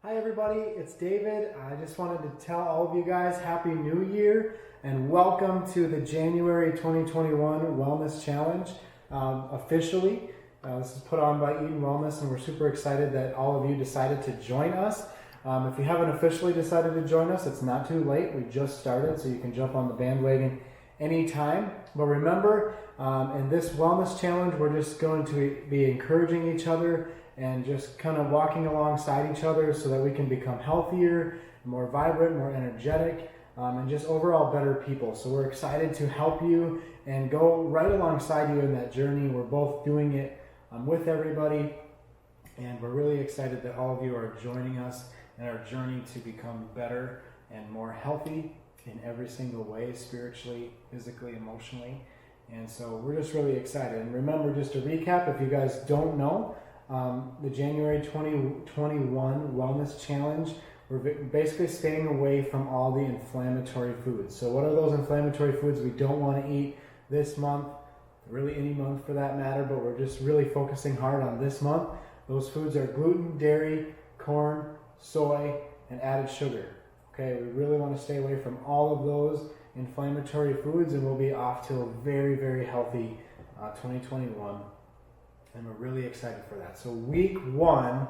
Hi everybody, it's David. I just wanted to tell all of you guys Happy New Year and welcome to the January 2021 Wellness Challenge officially. This is put on by Eat and Wellness and we're super excited that all of you decided to join us. If you haven't officially decided to join us, it's not too late. We just started, so you can jump on the bandwagon anytime. But remember, in this Wellness Challenge, we're just going to be encouraging each other and just kind of walking alongside each other so that we can become healthier, more vibrant, more energetic, and just overall better people. So we're excited to help you and go right alongside you in that journey. We're both doing it with everybody, and we're really excited that all of you are joining us in our journey to become better and more healthy in every single way, spiritually, physically, emotionally. And so we're just really excited. And remember, just to recap, if you guys don't know, the January 2021 Wellness Challenge, we're basically staying away from all the inflammatory foods. So what are those inflammatory foods we don't want to eat this month, really any month for that matter, but we're just really focusing hard on this month? Those foods are gluten, dairy, corn, soy, and added sugar. Okay, we really want to stay away from all of those inflammatory foods, and we'll be off to a very, very healthy 2021. And we're really excited for that. So week one,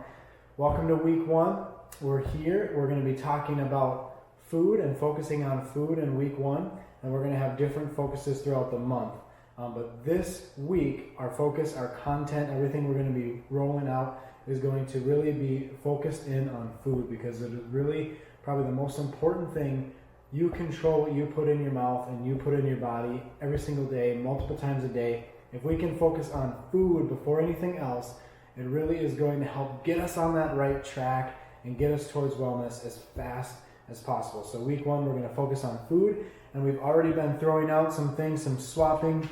welcome to week one. We're here. We're going to be talking about food and focusing on food in week one. And we're going to have different focuses throughout the month. But this week, our focus, our content, everything we're going to be rolling out is going to really be focused in on food, because it is really probably the most important thing. You control what you put in your mouth and you put in your body every single day, multiple times a day. If we can focus on food before anything else, it really is going to help get us on that right track and get us towards wellness as fast as possible. So week one, we're going to focus on food, and we've already been throwing out some things, some swapping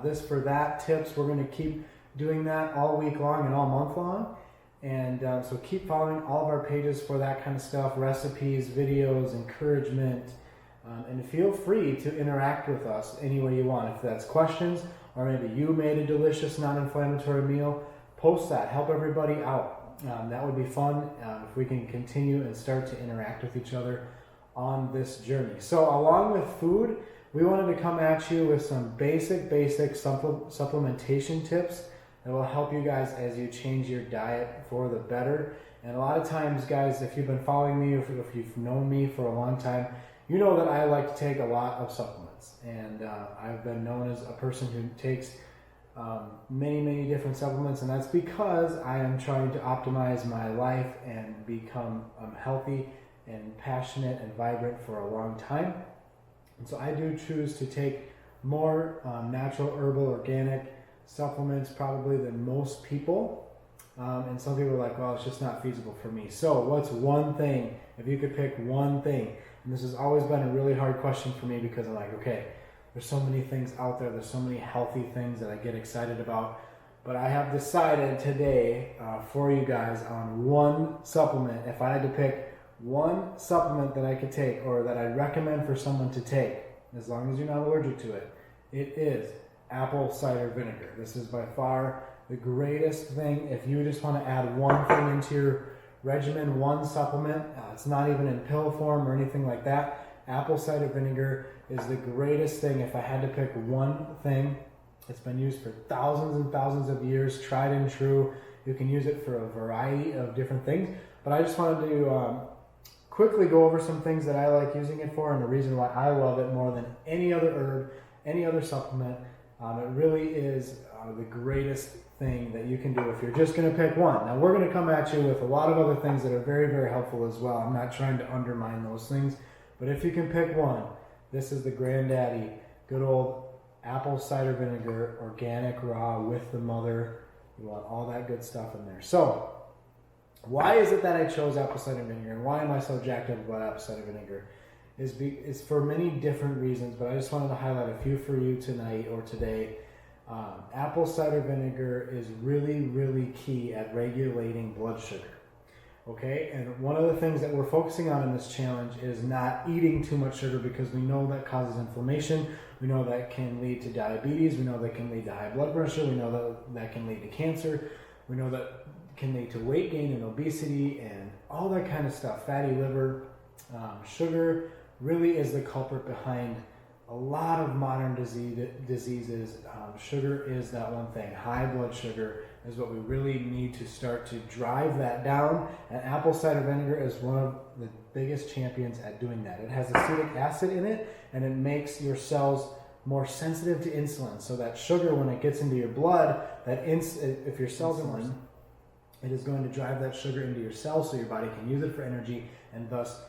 this for that tips. We're going to keep doing that all week long and all month long. And so keep following all of our pages for that kind of stuff, recipes, videos, encouragement, and feel free to interact with us any way you want. If that's questions, or maybe you made a delicious non-inflammatory meal, post that. Help everybody out. That would be fun if we can continue and start to interact with each other on this journey. So along with food, we wanted to come at you with some basic supplementation tips that will help you guys as you change your diet for the better. And a lot of times, guys, if you've been following me, or if you've known me for a long time, you know that I like to take a lot of supplements. And I've been known as a person who takes many different supplements, and that's because I am trying to optimize my life and become healthy and passionate and vibrant for a long time. And so I do choose to take more natural, herbal, organic supplements probably than most people. And some people are like, well, it's just not feasible for me. So what's one thing, if you could pick one thing? And this has always been a really hard question for me, because I'm like, okay, there's so many things out there. There's so many healthy things that I get excited about. But I have decided today for you guys on one supplement. If I had to pick one supplement that I could take, or that I'd recommend for someone to take, as long as you're not allergic to it, it is apple cider vinegar. This is by far the greatest thing. If you just want to add one thing into your regimen, one supplement, it's not even in pill form or anything like that. Apple cider vinegar is the greatest thing. If I had to pick one thing, it's been used for thousands and thousands of years, tried and true. You can use it for a variety of different things. But I just wanted to quickly go over some things that I like using it for, and the reason why I love it more than any other herb, any other supplement. It really is the greatest thing that you can do if you're just going to pick one. Now, we're going to come at you with a lot of other things that are very helpful as well. I'm not trying to undermine those things, but if you can pick one, this is the granddaddy, good old apple cider vinegar, organic, raw, with the mother. You want all that good stuff in there. So, why is it that I chose apple cider vinegar, and why am I so jacked up about apple cider vinegar? Is for many different reasons, but I just wanted to highlight a few for you tonight or today. Apple cider vinegar is really key at regulating blood sugar. Okay, and one of the things that we're focusing on in this challenge is not eating too much sugar, because we know that causes inflammation. We know that can lead to diabetes. We know that can lead to high blood pressure. We know that can lead to cancer. We know that can lead to weight gain and obesity and all that kind of stuff. Fatty liver, sugar really is the culprit behind a lot of modern diseases. Sugar is that one thing. High blood sugar is what we really need to start to drive that down. And apple cider vinegar is one of the biggest champions at doing that. It has acetic acid in it, and it makes your cells more sensitive to insulin. So that sugar, when it gets into your blood, if your cells are it is going to drive that sugar into your cells so your body can use it for energy and thus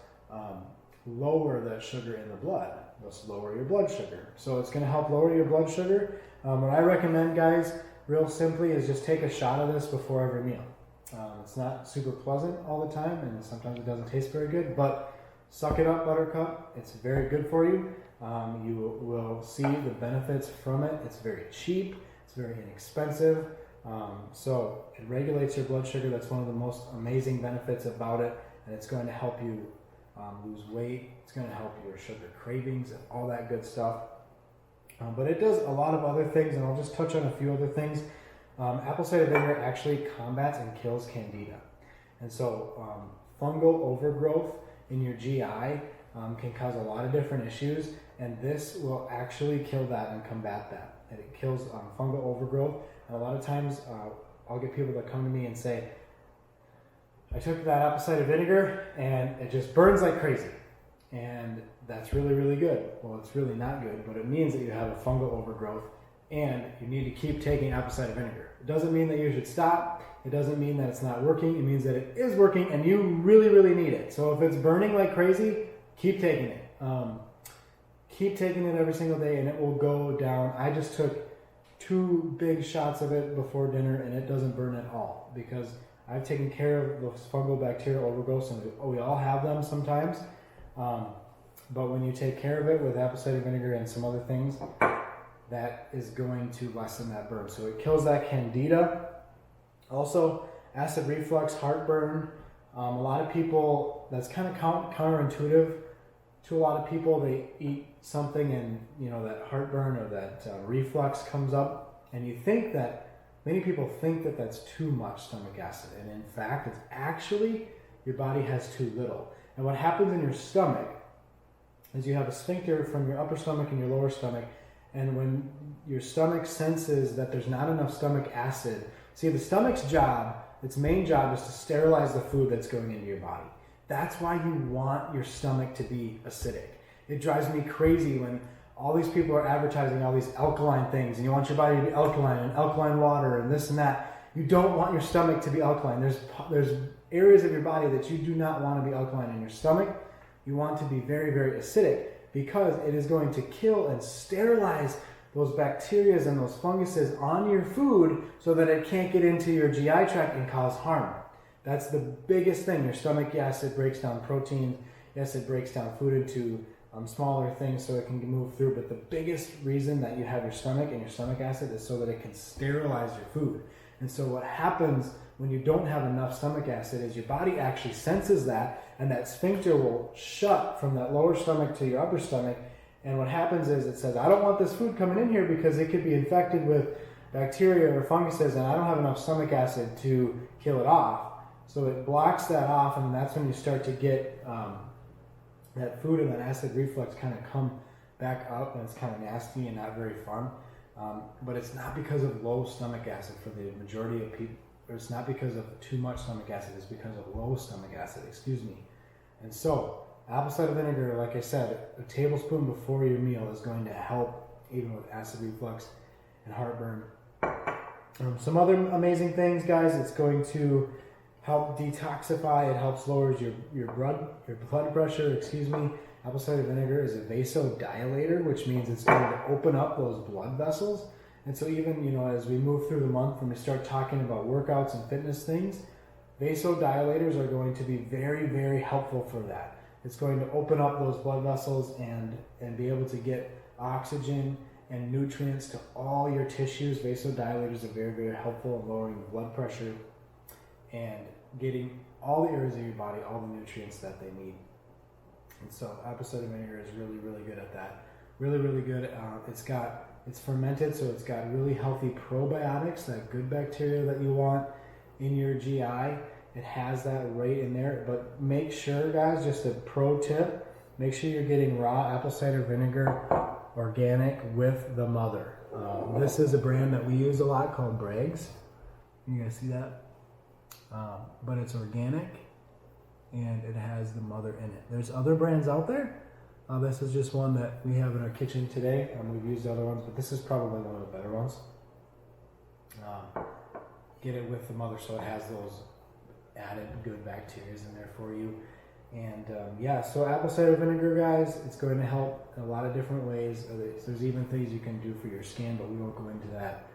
lower that sugar in the blood, thus lower your blood sugar. So it's going to help lower your blood sugar. What I recommend, guys, real simply, is just take a shot of this before every meal. It's not super pleasant all the time, and sometimes it doesn't taste very good, but suck it up, Buttercup. It's very good for you. You will see the benefits from it. It's very cheap. It's very inexpensive. So it regulates your blood sugar. That's one of the most amazing benefits about it, and it's going to help you lose weight. It's going to help your sugar cravings and all that good stuff. But it does a lot of other things, and I'll just touch on a few other things. Apple cider vinegar actually combats and kills candida. And so fungal overgrowth in your GI can cause a lot of different issues, and this will actually kill that and combat that. And it kills fungal overgrowth. And a lot of times I'll get people that come to me and say, I took that apple cider vinegar and it just burns like crazy. And that's really, really good. Well, it's really not good, but it means that you have a fungal overgrowth and you need to keep taking apple cider vinegar. It doesn't mean that you should stop. It doesn't mean that it's not working. It means that it is working and you really, really need it. So if it's burning like crazy, keep taking it. Keep taking it every single day and it will go down. I just took 2 big shots of it before dinner and it doesn't burn at all because I've taken care of those fungal bacterial overgrowths, and we all have them sometimes. But when you take care of it with apple cider vinegar and some other things, that is going to lessen that burn. So it kills that candida. Also, acid reflux, heartburn. A lot of people, that's kind of counterintuitive to a lot of people. They eat something and that heartburn or that reflux comes up, and many people think that that's too much stomach acid, and in fact it's actually your body has too little. And what happens in your stomach is you have a sphincter from your upper stomach and your lower stomach, and when your stomach senses that there's not enough stomach acid, see, the stomach's job, its main job, is to sterilize the food that's going into your body. That's why you want your stomach to be acidic. It drives me crazy when all these people are advertising all these alkaline things, and you want your body to be alkaline and alkaline water and this and that. You don't want your stomach to be alkaline. There's areas of your body that you do not want to be alkaline. In your stomach, you want to be very, very acidic because it is going to kill and sterilize those bacteria and those funguses on your food so that it can't get into your GI tract and cause harm. That's the biggest thing. Your stomach, yes, it breaks down proteins. Yes, it breaks down food into smaller things so it can move through, but the biggest reason that you have your stomach and your stomach acid is so that it can sterilize your food. And so what happens when you don't have enough stomach acid is your body actually senses that, and that sphincter will shut from that lower stomach to your upper stomach, and what happens is it says, I don't want this food coming in here because it could be infected with bacteria or funguses and I don't have enough stomach acid to kill it off. So it blocks that off, and that's when you start to get that food and that acid reflux kind of come back up, and it's kind of nasty and not very fun. But it's not because of low stomach acid for the majority of people. Or it's not because of too much stomach acid. It's because of low stomach acid, And so apple cider vinegar, like I said, a tablespoon before your meal is going to help even with acid reflux and heartburn. Some other amazing things, guys. It's going to help detoxify. It helps lower your blood pressure. Apple cider vinegar is a vasodilator, which means it's going to open up those blood vessels. And so even as we move through the month and we start talking about workouts and fitness things, vasodilators are going to be very, very helpful for that. It's going to open up those blood vessels and be able to get oxygen and nutrients to all your tissues. Vasodilators are very, very helpful in lowering blood pressure and getting all the areas of your body all the nutrients that they need. And so apple cider vinegar is really, really good at that. Really, really good. It's fermented, so it's got really healthy probiotics, that good bacteria that you want. in your GI. It has that right in there, but make sure, guys, just a pro tip, make sure you're getting raw apple cider vinegar, organic, with the mother. This is a brand that we use a lot called Bragg's. You guys see that? But it's organic and it has the mother in it. There's other brands out there. This is just one that we have in our kitchen today. We've used other ones, but this is probably one of the better ones. Get it with the mother so it has those added good bacteria in there for you. And yeah, so apple cider vinegar, guys, it's going to help in a lot of different ways. There's even things you can do for your skin, but we won't go into that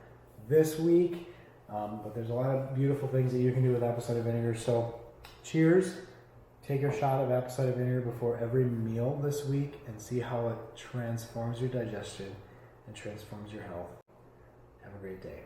this week. But there's a lot of beautiful things that you can do with apple cider vinegar. So cheers. Take a shot of apple cider vinegar before every meal this week and see how it transforms your digestion and transforms your health. Have a great day.